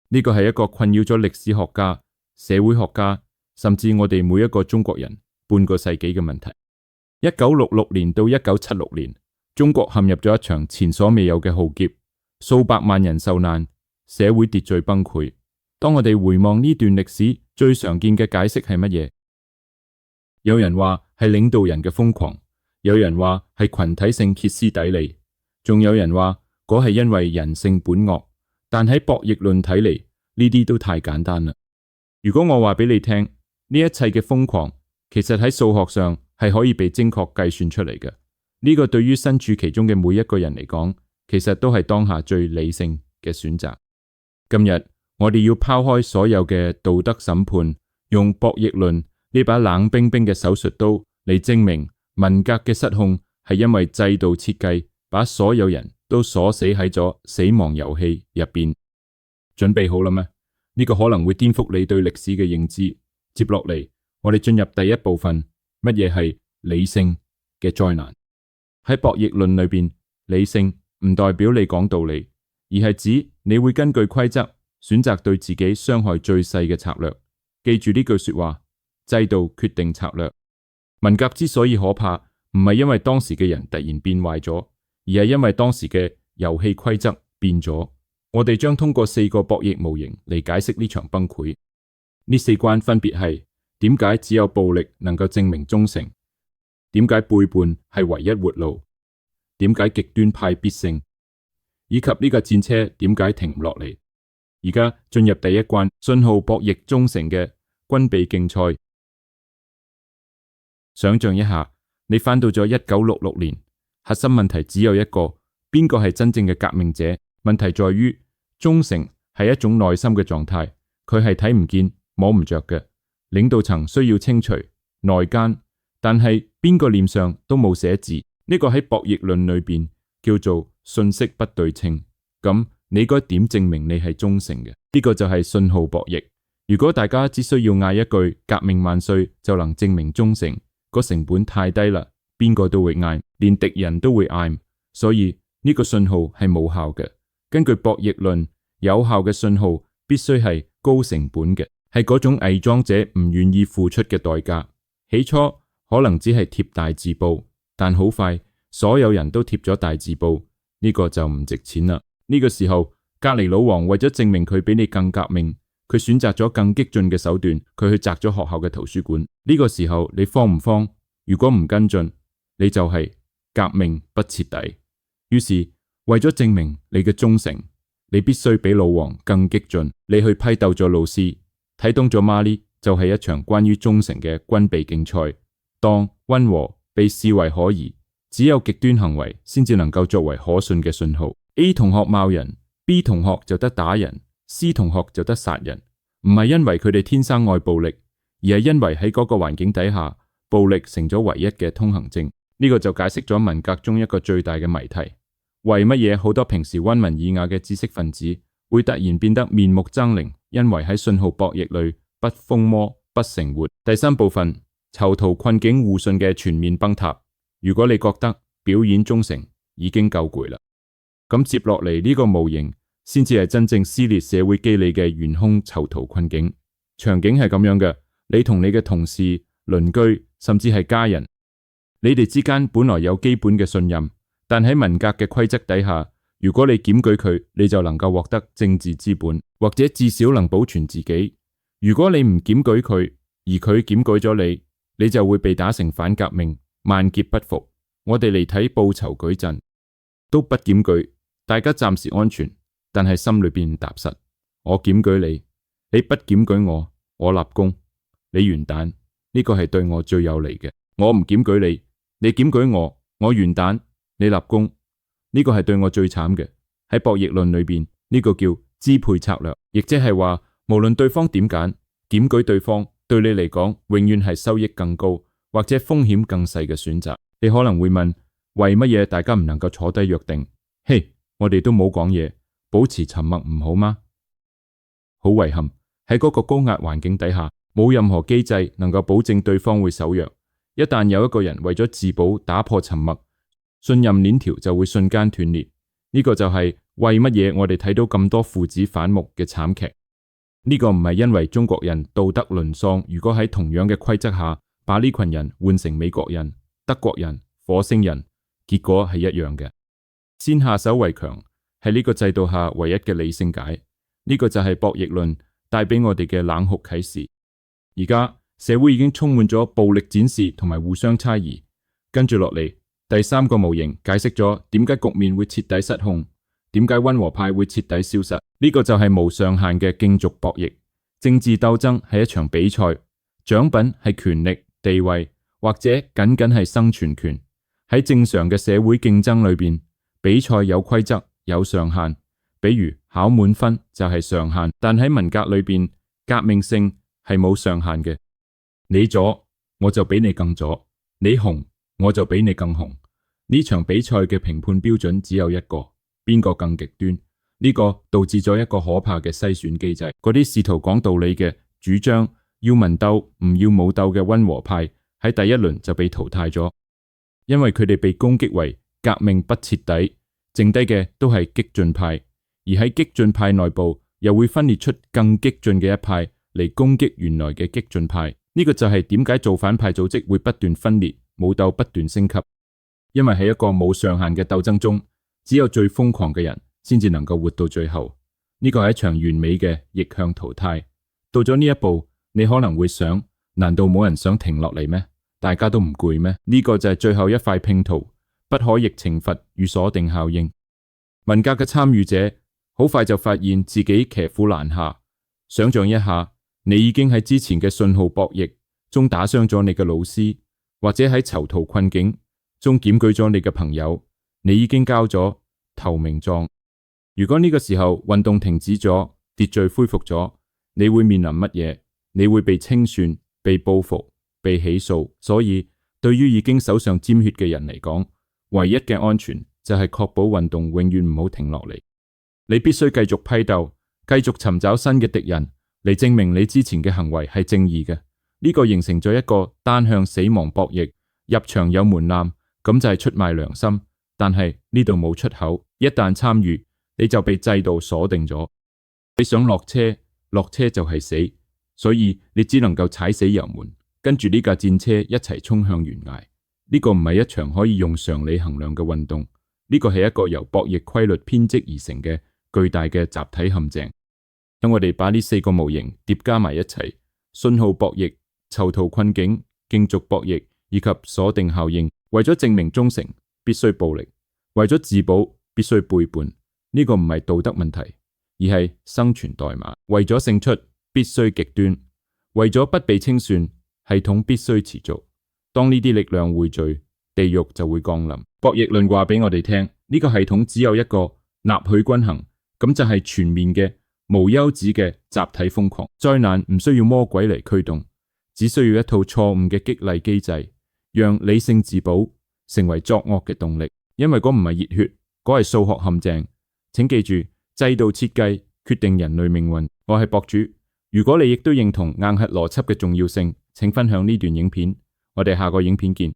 呢個係一個困擾咗歷史學家、社會學家，甚至我哋每一個中國人半個世紀嘅問題。1966年到1976年，中國陷入咗一場前所未有嘅浩劫，數百萬人受難，社會秩序崩潰。當我哋回望呢段歷史，最常見嘅解釋係乜嘢？有人話係領導人嘅瘋狂，有人話係群體性歇斯底里，仲有人話嗰係因為人性本惡。但喺博弈論睇嚟，呢啲都太簡單啦。如果我話俾你聽，呢一切嘅瘋狂，其實喺數學上係可以被精確計算出嚟嘅。呢個對於身處其中嘅每一個人嚟講，其實都係當下最理性嘅選擇。今日我哋要拋開所有嘅道德審判，用博弈論呢把冷冰冰嘅手術刀嚟證明文革嘅失控係因為制度設計把所有人都鎖死喺咗死亡遊戲入邊。準備好啦咩？呢個可能會顛覆你對歷史嘅認知。接落嚟，我哋進入第一部分，乜嘢係理性嘅災難？喺博弈論裏邊，理性唔代表你講道理，而係指你會根據規則選擇對自己傷害最細嘅策略。記住呢句說話：制度決定策略。文革之所以可怕，唔係因為當時嘅人突然變壞咗，而係因為當時嘅遊戲規則變咗。我哋將通過4個博弈模型嚟解釋呢場崩潰。呢4關分別係：點解只有暴力能夠證明忠誠？點解背叛係唯一活路？點解極端派必勝？以及呢架戰車點解停唔落嚟？而家進入第一關，信號博弈忠誠嘅軍備競賽。想象一下，你返到咗1966年，核心問題只有一個：邊個係真正嘅革命者？問題在於忠誠係一種內心嘅狀態，佢係睇唔見摸唔着嘅。領導層需要清除內奸，但係邊個臉上都冇寫字。呢個喺博弈論裏邊叫做信息不對稱。咁你該點證明你係忠誠嘅？呢個就係信號博弈。如果大家只需要嗌一句革命萬歲就能證明忠誠，個成本太低啦，邊個都會嗌，連敵人都會嗌，所以呢個信號係冇效嘅。根據博弈論，有效嘅信號必須係高成本嘅，係嗰種偽裝者唔願意付出嘅代價。起初可能只係貼大字報，但好快所有人都貼咗大字報，呢個就唔值錢啦。呢個時候，隔籬老王為咗證明佢比你更革命，佢選擇咗更激進嘅手段，佢去砸咗學校嘅圖書館。呢個時候你慌唔慌？如果唔跟進，你就係革命不徹底。於是為咗證明你嘅忠誠，你必須比老王更激進。你去批鬥咗老師，睇懂咗馬利，就係一場關於忠誠嘅軍備競賽。當溫和被視為可疑，只有極端行為先至能夠作為可信嘅信號。A 同學罵人， B 同學就得打人， C 同學就得殺人。唔係因為佢哋天生愛暴力，而係因為喺嗰個環境底下，暴力成咗唯一嘅通行證。呢個就解釋咗文革中一個最大嘅謎題。為乜嘢好多平時溫文爾雅嘅知識分子會突然變得面目猙獰？因為喺信號博弈裏不瘋魔不成活。第3部分，囚徒困境互信嘅全面崩塌。如果你覺得表演忠誠已經夠攰啦，咁接落嚟呢個模型先至係真正撕裂社會機理嘅懸空囚徒困境。場景係咁樣嘅：你同你嘅同事、鄰居甚至係家人，你哋之間本來有基本嘅信任。但喺文革嘅規則底下，如果你檢舉佢，你就能夠獲得政治資本，或者至少能保存自己。如果你唔檢舉佢，而佢檢舉咗你，你就會被打成反革命，萬劫不復。我哋嚟睇報仇舉陣，都不檢舉，大家暫時安全，但係心裏邊踏實。我檢舉你，你不檢舉我，我立功，你完蛋。呢個係對我最有利嘅。我唔檢舉你，你檢舉我，我完蛋。你立功，呢個係對我最慘嘅。喺博弈論裏邊，呢個叫支配策略，亦即係話，無論對方點揀，檢舉對方對你嚟講永遠係收益更高或者風險更細嘅選擇。你可能會問，為乜嘢大家唔能夠坐低約定？嘿，我哋都冇講嘢，保持沉默唔好嗎？好遺憾，喺嗰個高壓環境底下，冇任何機制能夠保證對方會守約。一旦有一個人為咗自保打破沉默，信任鏈條就會瞬間斷裂。呢個就係為乜嘢我哋睇到咁多父子反目嘅慘劇。呢個唔係因為中國人道德淪喪，如果喺同樣嘅規則下，把呢群人換成美國人、德國人、火星人，結果係一樣嘅。先下手為強係呢個制度下唯一嘅理性解，呢個就係博弈論帶俾我哋嘅冷酷啟示。而家社會已經充滿咗暴力展示同埋互相猜疑，跟住落嚟第三個模型解釋咗點解局面會徹底失控，點解溫和派會徹底消失。呢個就係無上限嘅競逐博弈。政治鬥爭係一場比賽，獎品係權力、地位或者僅僅係生存權。喺正常嘅社會競爭裏邊，比賽有規則有上限，比如考滿分就係上限。但喺文革裏邊，革命性係冇上限嘅。你左我就比你更左，你紅我就比你更紅。呢場比賽嘅評判標準只有一個，邊個更極端？呢個導致咗一個可怕嘅篩選機制。嗰啲試圖講道理嘅、主張要文鬥唔要武鬥嘅溫和派喺第一輪就被淘汰咗，因為佢哋被攻擊為革命不徹底，剩低嘅都係激進派，而喺激進派內部又會分裂出更激進嘅一派嚟攻擊原來嘅激進派。呢個就係點解造反派組織會不斷分裂，武鬥不斷升級，因為喺一個冇上限嘅鬥爭中，只有最瘋狂嘅人先至能夠活到最後。呢個係一場完美嘅逆向淘汰。到咗呢一步，你可能會想，難道冇人想停落嚟咩？大家都唔攰咩？呢個就係最後一塊拼圖，不可逆懲罰與鎖定效應。文革嘅參與者好快就發現自己騎虎難下。想象一下，你已經喺之前嘅信號博弈中打傷咗你嘅老師，或者喺囚徒困境中檢舉咗你嘅朋友，你已經交咗投名狀。如果呢個時候運動停止咗，秩序恢復咗，你會面臨乜嘢？你會被清算、被報復、被起訴。所以對於已經手上沾血嘅人嚟講，唯一嘅安全就係確保運動永遠唔好停落嚟。你必須繼續批鬥，繼續尋找新嘅敵人嚟證明你之前嘅行為係正義嘅。呢個形成咗一個單向死亡博弈，入場有門檻，咁就係出賣良心，但係呢度冇出口。一旦參與，你就被制度鎖定咗。你想落車，落車就係死，所以你只能夠踩死油門，跟住呢架戰車一齊衝向懸崖。呢個唔係一場可以用常理衡量嘅運動，呢個係一個由博弈規律編織而成嘅巨大嘅集體陷阱。等我哋把呢四個模型疊加埋一齊，信號博弈、囚徒困境、競逐博弈以及鎖定效應。為咗證明忠誠，必須暴力；為咗自保，必須背叛。呢個唔係道德問題，而係生存代碼。為咗勝出，必須極端；為咗不被清算，系統必須持續。當呢啲力量匯聚，地獄就會降臨。博弈論話俾我哋聽，呢個系統只有一個納許均衡，咁就係全面嘅、無休止嘅集體瘋狂。災難唔需要魔鬼嚟驅動，只需要一套錯誤嘅激勵機制，讓理性自保成為作惡嘅動力。因為嗰唔係熱血，嗰係數學陷阱。請記住，制度設計決定人類命運。我係博主，如果你亦都認同硬核邏輯嘅重要性，請分享呢段影片。我哋下個影片見。